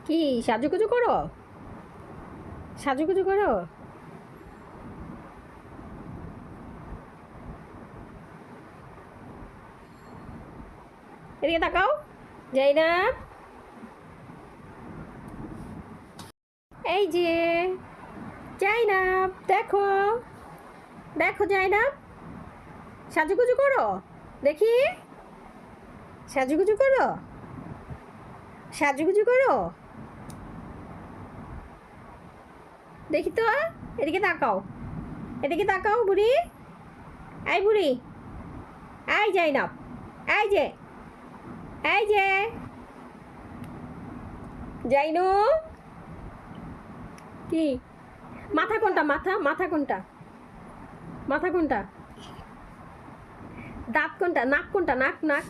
কি সাজুগুজু করো? সাজুগুজু করো? এদিকে তাকাও। জাইনাব, এই যে জাইনাব, দেখো দেখো জাইনাব, সাজুগুজু করো। দেখি, সাজুগুজু করো, সাজুগুজু করো। দেখি তো, এদিকে তাকাও, এদিকে তাকাও বুড়ি। এই বুড়ি, এই জাইনাব, এই যে, এই যে জাইনু। কি মাথা কোনটা? মাথা মাথা কোনটা? মাথা কোনটা? দাঁত কোনটা? নাক কোনটা? নাক নাক